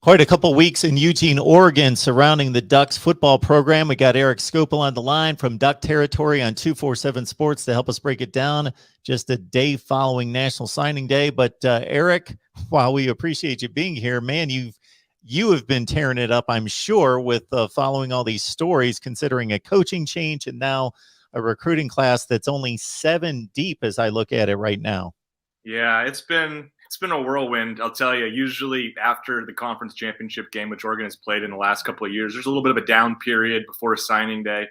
Quite a couple weeks in Eugene, Oregon, surrounding the Ducks football program. We got Eric Scopel on the line from Duck Territory on 247 Sports to help us break it down just a day following National Signing Day. But Eric, while we appreciate you being here, man, you have been tearing it up, I'm sure, with following all these stories, considering a coaching change and now a recruiting class that's only 7 deep as I look at it right now. Yeah, it's been a whirlwind, I'll tell you. Usually after the conference championship game, which Oregon has played in the last couple of years, there's a little bit of a down period before signing day.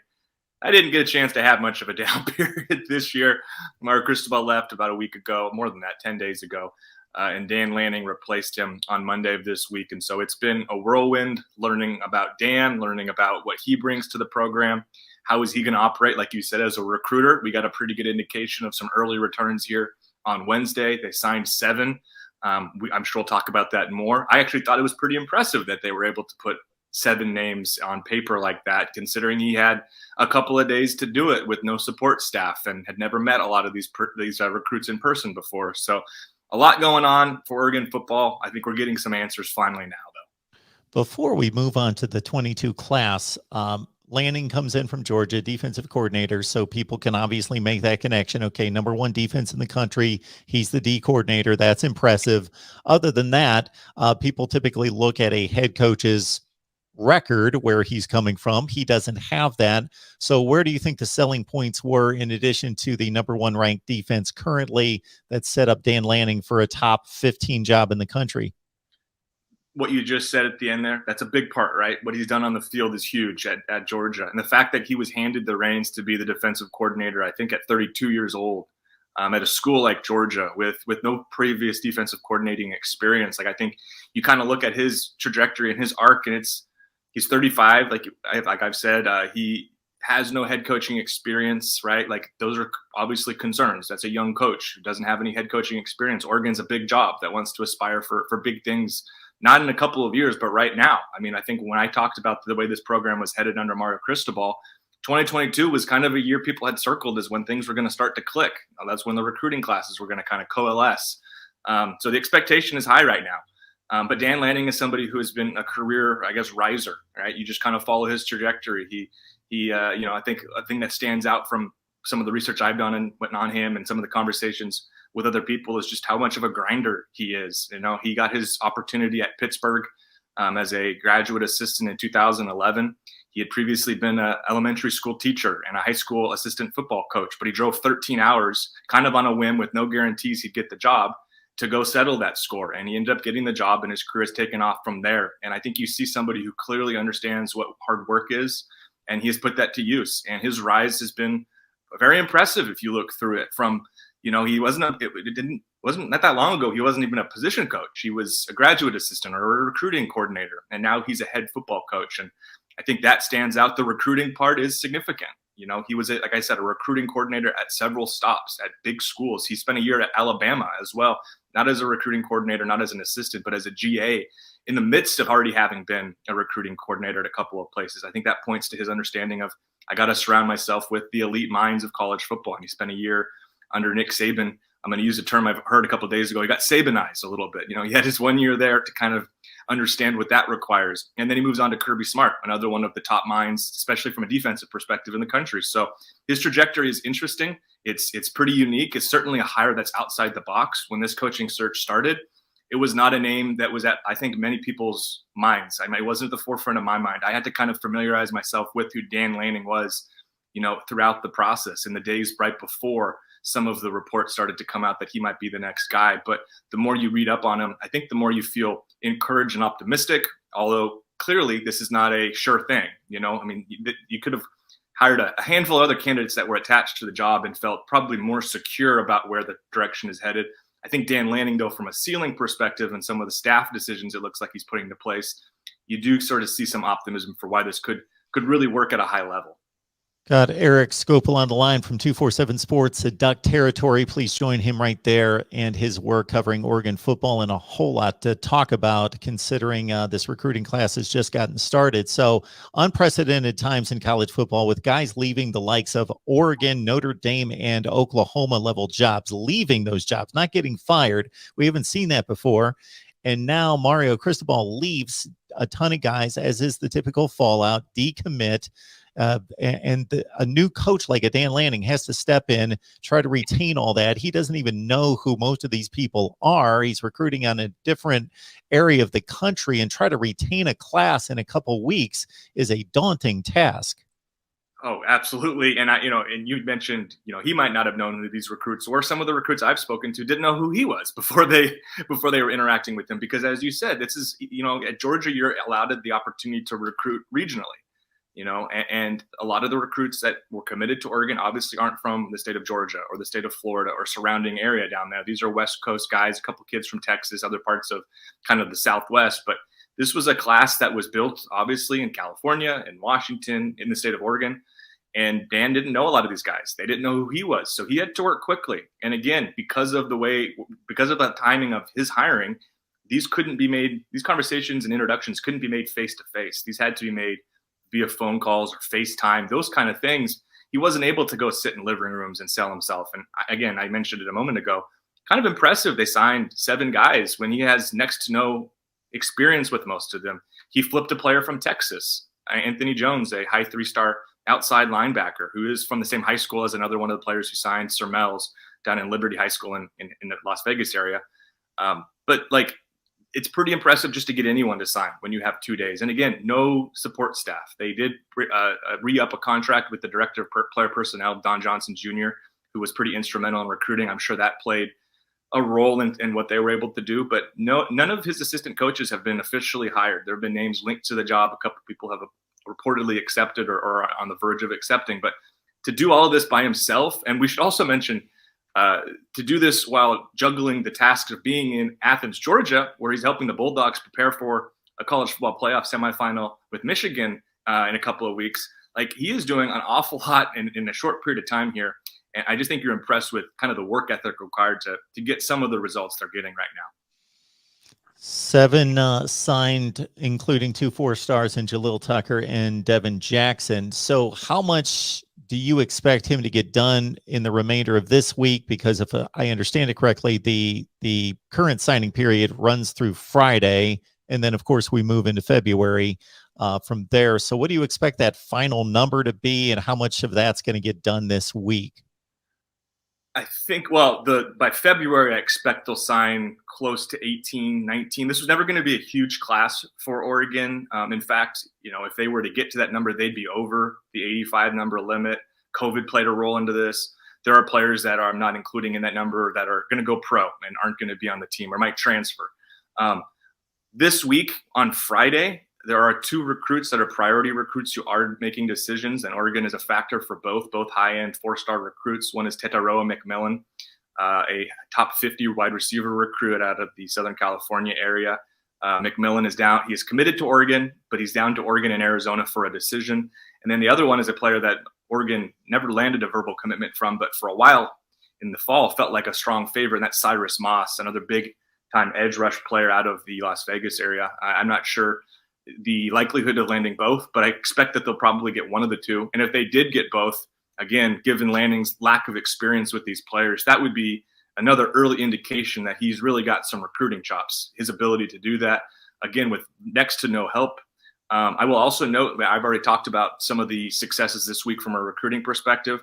I didn't get a chance to have much of a down period this year. MarkRogersTV left about a week ago, more than that, 10 days ago, and Dan Lanning replaced him on Monday of this week. And so it's been a whirlwind, learning about Dan, learning about what he brings to the program. How is he going to operate, like you said, as a recruiter? We got a pretty good indication of some early returns here on Wednesday. They signed 7. I'm sure we'll talk about that more. I actually thought it was pretty impressive that they were able to put 7 names on paper like that, considering he had a couple of days to do it with no support staff and had never met a lot of these recruits in person before. So a lot going on for Oregon football. I think we're getting some answers finally now, though. Before we move on to the 22 class, Lanning comes in from Georgia, defensive coordinator, so people can obviously make that connection. Okay, number 1 defense in the country. He's the D coordinator. That's impressive. Other than that, people typically look at a head coach's record where he's coming from. He doesn't have that. So where do you think the selling points were in addition to the number 1 ranked defense currently that set up Dan Lanning for a top 15 job in the country? What you just said at the end there, that's a big part, right? What he's done on the field is huge at Georgia. And the fact that he was handed the reins to be the defensive coordinator, I think at 32 years old, at a school like Georgia with no previous defensive coordinating experience. Like, I think you kind of look at his trajectory and his arc, and he's 35. Like I've said, he has no head coaching experience, right? Like, those are obviously concerns. That's a young coach who doesn't have any head coaching experience. Oregon's a big job that wants to aspire for big things, not in a couple of years, but right now. I mean, I think when I talked about the way this program was headed under MarkRogersTV, 2022 was kind of a year people had circled as when things were going to start to click. That's when the recruiting classes were going to kind of coalesce. So the expectation is high right now. But Dan Lanning is somebody who has been a career, I guess, riser, right? You just kind of follow his trajectory. I think a thing that stands out from some of the research I've done and went on him and some of the conversations with other people is just how much of a grinder he is. You know, he got his opportunity at Pittsburgh as a graduate assistant in 2011. He had previously been an elementary school teacher and a high school assistant football coach, but he drove 13 hours kind of on a whim with no guarantees he'd get the job to go settle that score. And he ended up getting the job, and his career has taken off from there. And I think you see somebody who clearly understands what hard work is, and he has put that to use. And his rise has been very impressive if you look through it. From, he wasn't not that long ago, he wasn't even a position coach. He was a graduate assistant or a recruiting coordinator, and now he's a head football coach. And I think that stands out. The recruiting part is significant. He was, like I said, a recruiting coordinator at several stops at big schools. He spent a year at Alabama as well, not as a recruiting coordinator, not as an assistant, but as a GA, in the midst of already having been a recruiting coordinator at a couple of places. I think that points to his understanding of, I got to surround myself with the elite minds of college football. And he spent a year under Nick Saban. I'm going to use a term I've heard a couple of days ago. He got Sabanized a little bit. He had his 1 year there to kind of understand what that requires. And then he moves on to Kirby Smart, another one of the top minds, especially from a defensive perspective in the country. So his trajectory is interesting. It's pretty unique. It's certainly a hire that's outside the box. When this coaching search started, it was not a name that was at, I think, many people's minds. It wasn't at the forefront of my mind. I had to kind of familiarize myself with who Dan Lanning was, throughout the process in the days right before some of the reports started to come out that he might be the next guy. But the more you read up on him, I think the more you feel encouraged and optimistic, although clearly this is not a sure thing. You could have hired a handful of other candidates that were attached to the job and felt probably more secure about where the direction is headed. I think Dan Lanning, though, from a ceiling perspective and some of the staff decisions it looks like he's putting into place, you do sort of see some optimism for why this could really work at a high level. Got Eric Scopel on the line from 247 Sports at Duck Territory. Please join him right there and his work covering Oregon football, and a whole lot to talk about considering this recruiting class has just gotten started. So unprecedented times in college football with guys leaving the likes of Oregon, Notre Dame, and Oklahoma level jobs, leaving those jobs, not getting fired. We haven't seen that before. And now Mario Cristobal leaves a ton of guys, as is the typical fallout, decommit. A new coach like a Dan Lanning has to step in, try to retain all that. He doesn't even know who most of these people are. He's recruiting on a different area of the country, and try to retain a class in a couple weeks is a daunting task. Oh, absolutely. And and you mentioned, he might not have known who these recruits were. Some of the recruits I've spoken to didn't know who he was before they were interacting with him. Because as you said, this is, at Georgia, you're allowed the opportunity to recruit regionally, and a lot of the recruits that were committed to Oregon obviously aren't from the state of Georgia or the state of Florida or surrounding area down there. These are West Coast guys, a couple kids from Texas, other parts of kind of the Southwest. But this was a class that was built obviously in California, in Washington, in the state of Oregon. And Dan didn't know a lot of these guys. They didn't know who he was. So he had to work quickly. And again, because of the timing of his hiring, these conversations and introductions couldn't be made face to face. These had to be made via phone calls or FaceTime, those kind of things. He wasn't able to go sit in living rooms and sell himself. And again, I mentioned it a moment ago, kind of impressive. They signed 7 guys when he has next to no experience with most of them. He flipped a player from Texas, Anthony Jones, a high 3-star outside linebacker who is from the same high school as another one of the players who signed, Sir Mel's, down in Liberty High School in the Las Vegas area. But it's pretty impressive just to get anyone to sign when you have 2 days. And again, no support staff. They did re-up a contract with the director of player personnel, Don Johnson Jr., who was pretty instrumental in recruiting. I'm sure that played a role in what they were able to do. But none of his assistant coaches have been officially hired. There have been names linked to the job. A couple of people have reportedly accepted or on the verge of accepting. But to do all of this by himself, and we should also mention, to do this while juggling the tasks of being in Athens, Georgia, where he's helping the Bulldogs prepare for a college football playoff semifinal with Michigan in a couple of weeks. He is doing an awful lot in a short period of time here. And I just think you're impressed with kind of the work ethic required to get some of the results they're getting right now. 7 signed, including 2 4-stars in Jalil Tucker and Devin Jackson. So how much do you expect him to get done in the remainder of this week? Because if I understand it correctly, the current signing period runs through Friday. And then, of course, we move into February from there. So what do you expect that final number to be, and how much of that's going to get done this week? I think, by February, I expect they'll sign close to 18, 19. This was never going to be a huge class for Oregon. In fact, if they were to get to that number, they'd be over the 85 number limit. COVID played a role into this. There are players that I'm not including in that number that are going to go pro and aren't going to be on the team or might transfer. This week on Friday, there are 2 recruits that are priority recruits who are making decisions, and Oregon is a factor for both high-end 4-star recruits. One is Tetaroa McMillan, a top 50 wide receiver recruit out of the Southern California area. McMillan is down. He is committed to Oregon, but he's down to Oregon and Arizona for a decision. And then the other one is a player that Oregon never landed a verbal commitment from, but for a while in the fall felt like a strong favorite, and that's Cyrus Moss, another big-time edge rush player out of the Las Vegas area. I'm not sure the likelihood of landing both, but I expect that they'll probably get one of the 2. And if they did get both, again, given Lanning's lack of experience with these players, that would be another early indication that he's really got some recruiting chops, his ability to do that, again, with next to no help. I will also note that I've already talked about some of the successes this week from a recruiting perspective.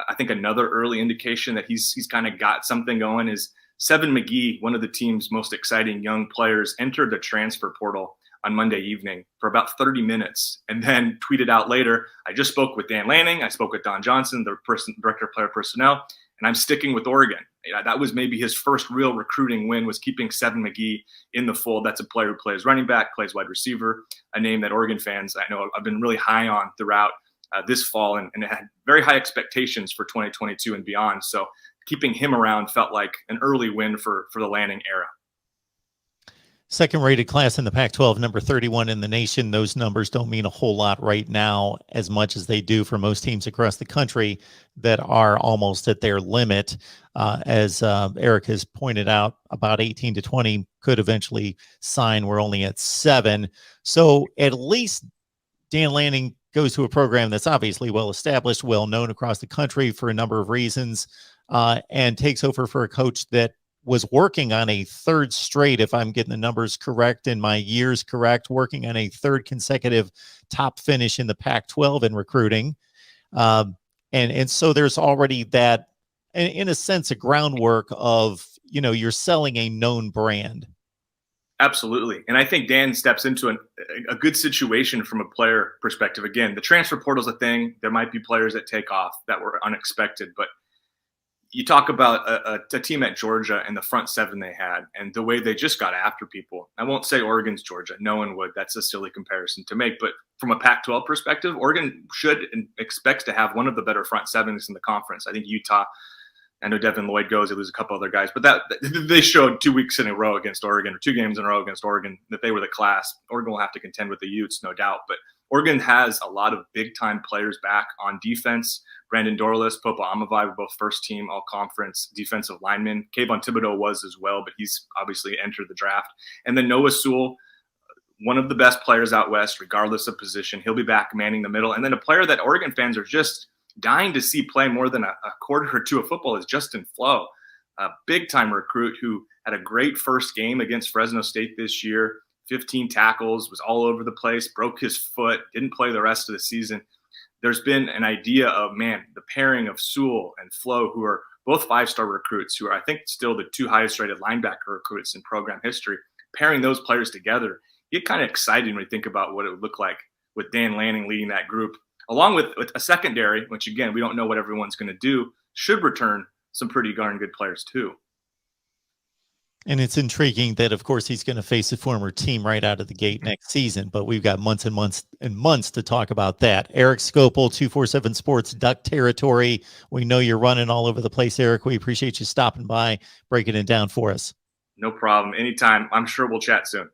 I think another early indication that he's kind of got something going is Seven McGee, one of the team's most exciting young players, entered the transfer portal on Monday evening for about 30 minutes and then tweeted out later, "I just spoke with Dan Lanning. I spoke with Don Johnson, the director of player personnel, and I'm sticking with Oregon." That was maybe his first real recruiting win, was keeping Seven McGee in the fold. That's a player who plays running back, plays wide receiver, a name that Oregon fans I know I've been really high on throughout this fall and had very high expectations for 2022 and beyond. So keeping him around felt like an early win for the Lanning era. Second rated class in the Pac-12, number 31 in the nation. Those numbers don't mean a whole lot right now, as much as they do for most teams across the country that are almost at their limit. As Eric has pointed out, about 18 to 20 could eventually sign. We're only at 7. So at least Dan Lanning goes to a program that's obviously well established, well known across the country for a number of reasons, and takes over for a coach that was working on a third straight, if I'm getting the numbers correct and my years correct, working on a third consecutive top finish in the Pac-12 in recruiting. And so there's already that, in a sense, a groundwork of, you're selling a known brand. Absolutely. And I think Dan steps into a good situation from a player perspective. Again, the transfer portal is a thing. There might be players that take off that were unexpected, but you talk about a team at Georgia and the front seven they had and the way they just got after people. I won't say Oregon's Georgia. No one would. That's a silly comparison to make. But from a Pac-12 perspective, Oregon should and expects to have one of the better front sevens in the conference. I think Utah, I know Devin Lloyd goes, they lose a couple other guys, but that they showed 2 weeks in a row against Oregon, or 2 games in a row against Oregon, that they were the class. Oregon will have to contend with the Utes, no doubt. But Oregon has a lot of big-time players back on defense. Brandon Dorlus, Popa Amavai were both first-team all-conference defensive linemen. Kayvon Thibodeau was as well, but he's obviously entered the draft. And then Noah Sewell, one of the best players out west, regardless of position. He'll be back manning the middle. And then a player that Oregon fans are just dying to see play more than a quarter or two of football is Justin Flo, a big-time recruit who had a great first game against Fresno State this year, 15 tackles, was all over the place, broke his foot, didn't play the rest of the season. There's been an idea of, the pairing of Sewell and Flo, who are both 5-star recruits, who are, I think, still the 2 highest-rated linebacker recruits in program history. Pairing those players together, you get kind of excited when you think about what it would look like with Dan Lanning leading that group, along with a secondary, which, again, we don't know what everyone's going to do, should return some pretty darn good players too. And it's intriguing that, of course, he's going to face a former team right out of the gate next season, but we've got months and months and months to talk about that. Eric Skopel, 247 Sports, Duck Territory. We know you're running all over the place, Eric. We appreciate you stopping by, breaking it down for us. No problem. Anytime. I'm sure we'll chat soon.